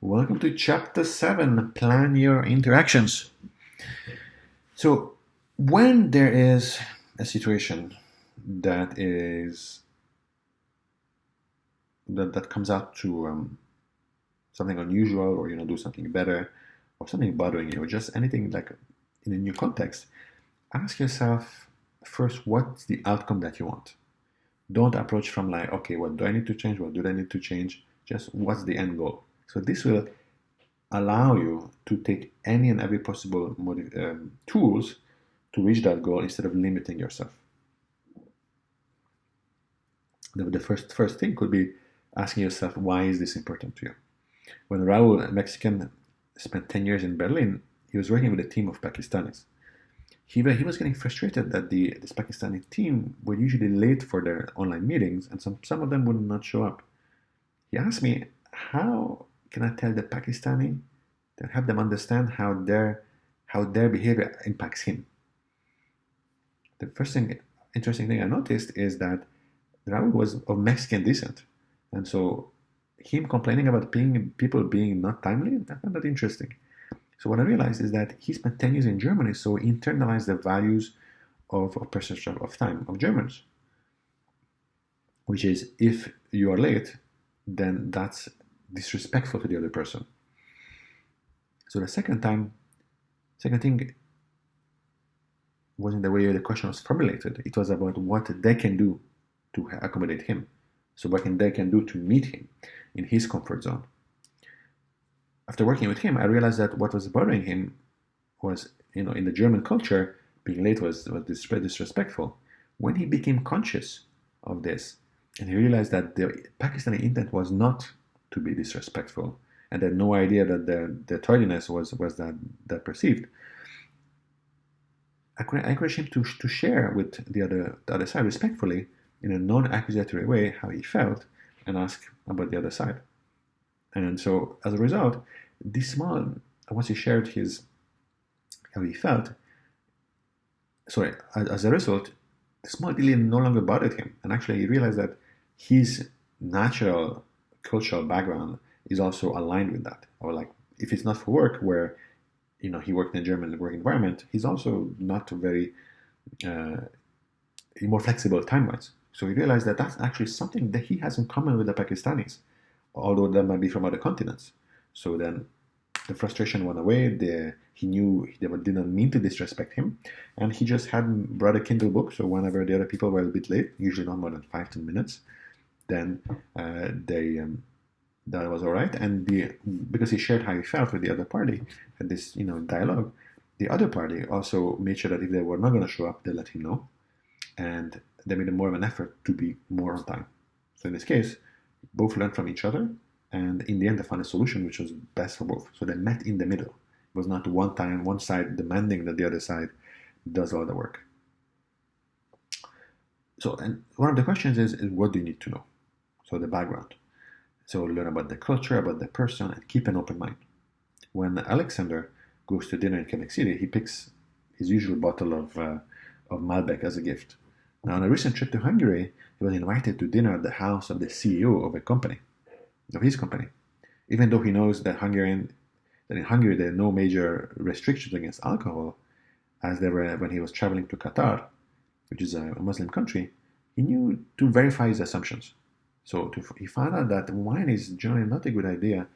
Welcome to Chapter 7, Plan Your Interactions. So, when there is a situation that is that comes out to something unusual, or do something better, or something bothering you, or just anything like in a new context, ask yourself first, what's the outcome that you want? Don't approach from like, okay, what do I need to change? What do I need to change? Just what's the end goal? So this will allow you to take any and every possible tools to reach that goal instead of limiting yourself. The first thing could be asking yourself, why is this important to you? When Raul, a Mexican, spent 10 years in Berlin, he was working with a team of Pakistanis. He was getting frustrated that this Pakistani team were usually late for their online meetings, and some of them would not show up. He asked me, how can I tell the Pakistani to help them understand how their behavior impacts him? The interesting thing I noticed is that Raul was of Mexican descent, and so him complaining about people being not timely, I found that interesting. So what I realized is that he spent 10 years in Germany, so he internalized the values of perception of time of Germans, which is if you are late, then that's disrespectful to the other person. So the second thing wasn't the way the question was formulated. It was about what they can do to accommodate him. So what they can do to meet him in his comfort zone. After working with him, I realized that what was bothering him was, in the German culture, being late was disrespectful. When he became conscious of this, and he realized that the Pakistani intent was not to be disrespectful, and had no idea that their tardiness was that perceived, I encouraged him to share with the other side respectfully, in a non-accusatory way, how he felt, and ask about the other side. And so, as a result, once he shared how he felt, as a result, the small deal no longer bothered him. And actually, he realized that his natural cultural background is also aligned with that. Or like, if it's not for work, where he worked in a German work environment, he's also not very uh, more flexible time-wise. So he realized that that's actually something that he has in common with the Pakistanis, although they might be from other continents. So then the frustration went away. He knew they did not mean to disrespect him, and he just had brought a Kindle book. So whenever the other people were a bit late, usually not more than 5-10 minutes, then that was all right. And because he shared how he felt with the other party, had this dialogue, the other party also made sure that if they were not going to show up, they let him know, and they made more of an effort to be more on time. So in this case, both learned from each other, and in the end, they found a solution which was best for both. So they met in the middle. It was not one side demanding that the other side does all the work. So, and one of the questions is what do you need to know? So the background. So learn about the culture, about the person, and keep an open mind. When Alexander goes to dinner in Quebec City, he picks his usual bottle of Malbec as a gift. Now, on a recent trip to Hungary, he was invited to dinner at the house of the CEO of his company. Even though he knows that in Hungary there are no major restrictions against alcohol, as there were when he was traveling to Qatar, which is a Muslim country, he knew to verify his assumptions. So he found out that wine is generally not a good idea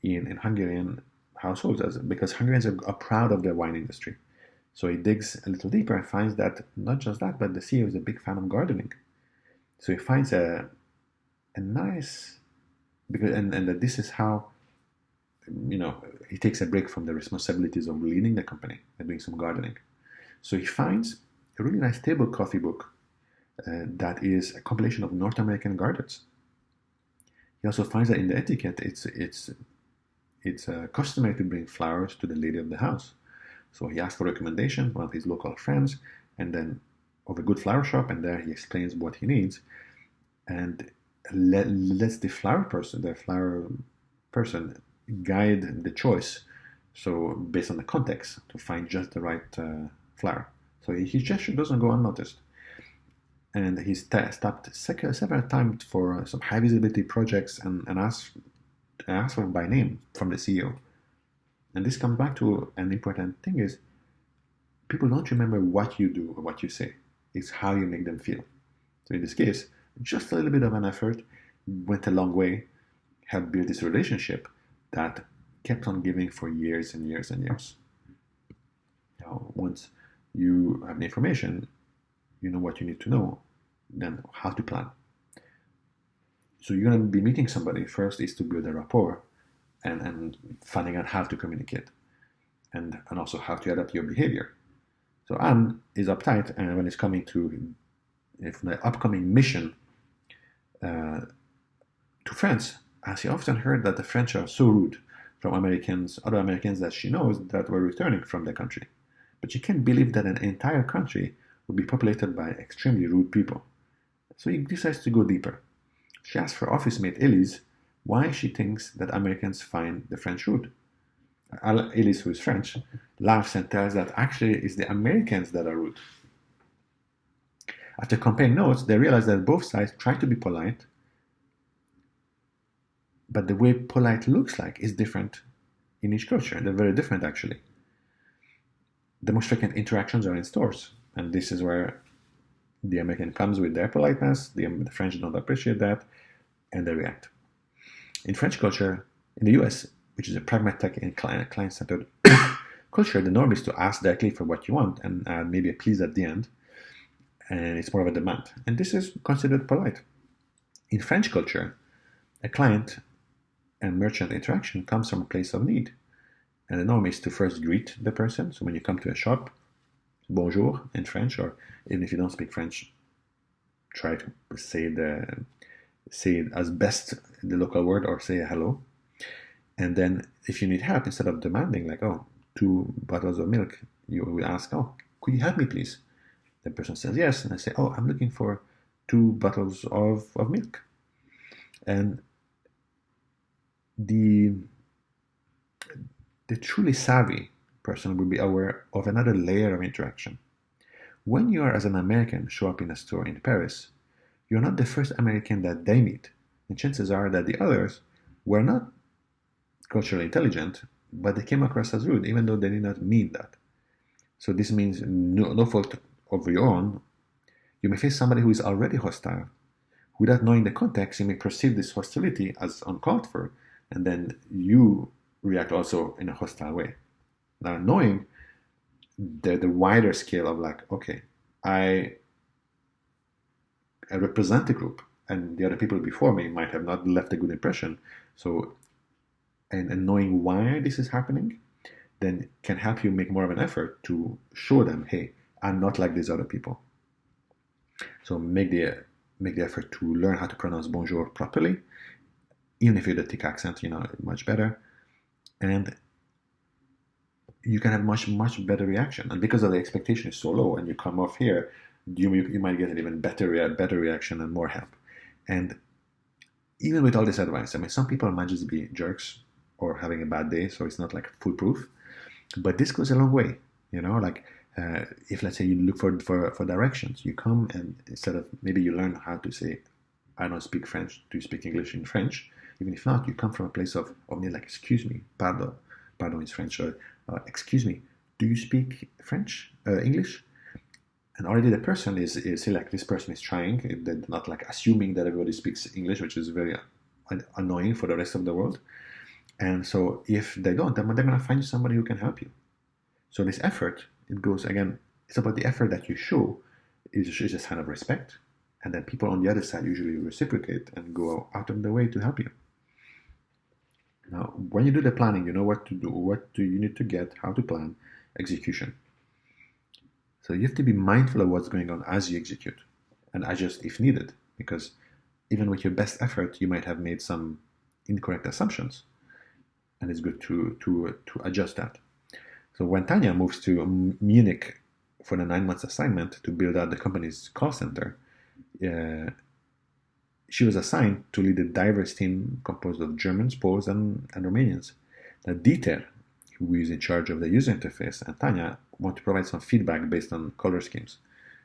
in Hungarian households, because Hungarians are proud of their wine industry. So he digs a little deeper and finds that not just that, but the CEO is a big fan of gardening. So he finds a nice, and that this is how he takes a break from the responsibilities of leading the company and doing some gardening. So he finds a really nice table coffee book that is a compilation of North American gardens. He also finds that in the etiquette, it's customary to bring flowers to the lady of the house. So he asks for recommendation from one of his local friends, and then of a good flower shop, and there he explains what he needs, and lets the flower person guide the choice. So based on the context, to find just the right flower. So his gesture doesn't go unnoticed. And he's stopped several times for some high visibility projects and asked ask for by name from the CEO. And this comes back to an important thing is people don't remember what you do or what you say. It's how you make them feel. So in this case, just a little bit of an effort went a long way, helped build this relationship that kept on giving for years and years and years. Now, once you have the information, you know what you need to know, then how to plan. So you're going to be meeting somebody. First is to build a rapport and finding out how to communicate and also how to adapt your behavior. So Anne is uptight, and when it's coming to the upcoming mission to France, she often heard that the French are so rude from Americans, other Americans that she knows that were returning from the country. But she can't believe that an entire country would be populated by extremely rude people. So he decides to go deeper. She asks her office mate Elise why she thinks that Americans find the French rude. Elise, who is French, laughs and tells that actually it's the Americans that are rude. After comparing notes, they realize that both sides try to be polite, but the way polite looks like is different in each culture. They're very different, actually. The most frequent interactions are in stores, and this is where the American comes with their politeness, the French don't appreciate that, and they react. In French culture, in the US, which is a pragmatic and client-centered culture, the norm is to ask directly for what you want and add maybe a please at the end, and it's more of a demand. And this is considered polite. In French culture, a client and merchant interaction comes from a place of need. And the norm is to first greet the person. So when you come to a shop, bonjour in French, or even if you don't speak French, try to say it as best the local word or say hello. And then if you need help, instead of demanding like, oh, 2 bottles of milk, you will ask, oh, could you help me please? The person says yes, and I say, oh, I'm looking for 2 bottles of milk. And the truly savvy person will be aware of another layer of interaction. When you are, as an American, show up in a store in Paris, you're not the first American that they meet. And chances are that the others were not culturally intelligent, but they came across as rude, even though they did not mean that. So this means no fault of your own. You may face somebody who is already hostile. Without knowing the context, you may perceive this hostility as uncalled for, and then you react also in a hostile way. Now, knowing the wider scale of like, okay, I represent the group, and the other people before me might have not left a good impression. So, and knowing why this is happening, then can help you make more of an effort to show them, hey, I'm not like these other people. So make the effort to learn how to pronounce bonjour properly, even if you have a thick accent, much better. And you can have much better reaction. And because of the expectation is so low, and you come off here, you might get an even better reaction and more help. And even with all this advice, I mean, some people might just be jerks or having a bad day, so it's not like foolproof. But this goes a long way, if let's say you look for directions, you come and instead of maybe you learn how to say, I don't speak French, do you speak English in French? Even if not, you come from a place of like, excuse me, pardon is French, or excuse me, do you speak French, English? And already the person is say like, this person is trying, they're not like assuming that everybody speaks English, which is very annoying for the rest of the world. And so if they don't, then they're going to find somebody who can help you. So this effort, it goes again, it's about the effort that you show is a sign of respect. And then people on the other side usually reciprocate and go out of their way to help you. Now, when you do the planning, you know what to do, what do you need to get, how to plan, execution. So you have to be mindful of what's going on as you execute and adjust if needed, because even with your best effort, you might have made some incorrect assumptions, and it's good to adjust that. So when Tanya moves to Munich for the 9 months assignment to build out the company's call center, she was assigned to lead a diverse team composed of Germans, Poles, and Romanians. Now, Dieter, who is in charge of the user interface, and Tanya want to provide some feedback based on color schemes.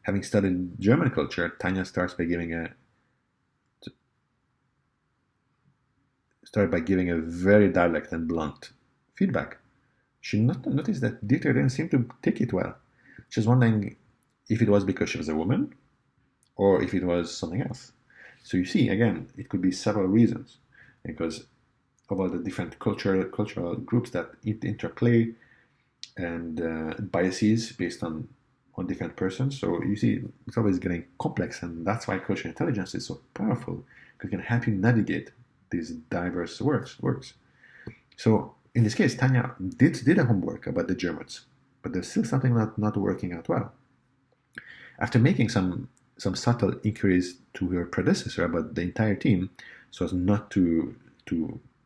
Having studied German culture, Tanya starts by giving started by giving a very direct and blunt feedback. She noticed that Dieter didn't seem to take it well. She was wondering if it was because she was a woman or if it was something else. So you see, again, it could be several reasons because of all the different cultural groups that interplay and biases based on different persons. So you see, it's always getting complex, and that's why cultural intelligence is so powerful because it can help you navigate these diverse works. So in this case, Tanya did a homework about the Germans, but there's still something not working out well. After making some subtle inquiries to her predecessor about the entire team, so as not to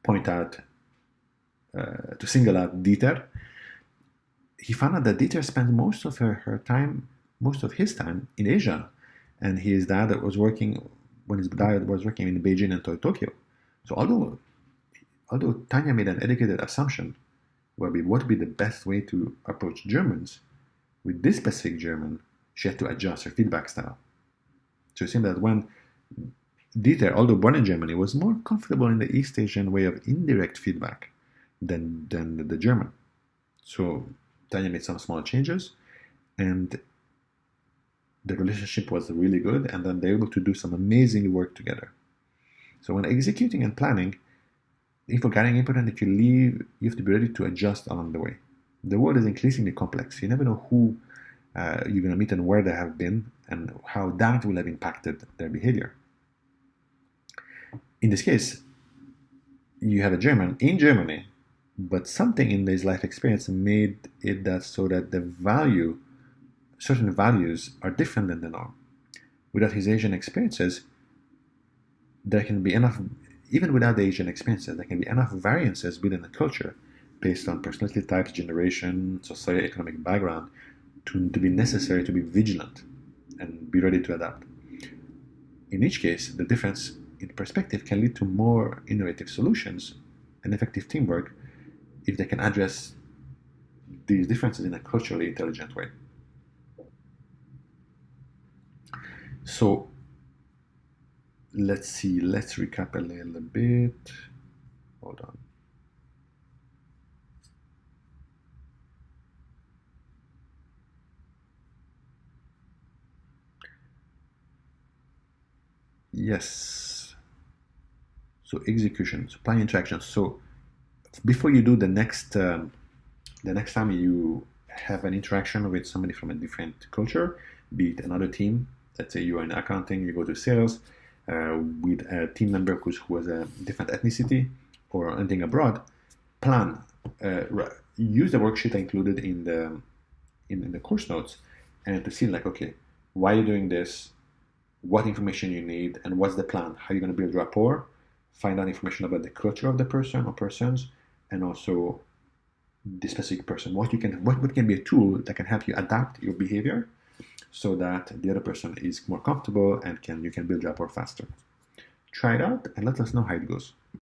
point out, to single out Dieter, he found out that Dieter spent most of his time in Asia, and his dad was working in Beijing and Tokyo. So although Tanya made an educated assumption what would be the best way to approach Germans, with this specific German, she had to adjust her feedback style. So it seemed that when Dieter, although born in Germany, was more comfortable in the East Asian way of indirect feedback than the German. So Tanya made some small changes, and the relationship was really good, and then they were able to do some amazing work together. So when executing and planning, if you're getting important that you leave, you have to be ready to adjust along the way. The world is increasingly complex. You never know who you're going to meet and where they have been and how that will have impacted their behavior. In this case, you have a German in Germany, but something in his life experience made it that so that certain values are different than the norm. Without his Asian experiences, there can be enough, even without the Asian experiences, there can be enough variances within the culture based on personality types, generation, socioeconomic background to be necessary to be vigilant and be ready to adapt. In each case, the difference in perspective can lead to more innovative solutions and effective teamwork if they can address these differences in a culturally intelligent way. So let's recap a little bit. Hold on. Yes. So execution, supply interaction. So before you do the next time you have an interaction with somebody from a different culture, be it another team, let's say you are in accounting, you go to sales, with a team member who has a different ethnicity or anything abroad, plan, use the worksheet included in the course notes, and to see like, okay, why are you doing this? What information you need, and what's the plan? How are you going to build rapport? Find out information about the culture of the person or persons, and also the specific person. What can be a tool that can help you adapt your behavior so that the other person is more comfortable and you can build rapport faster. Try it out and let us know how it goes.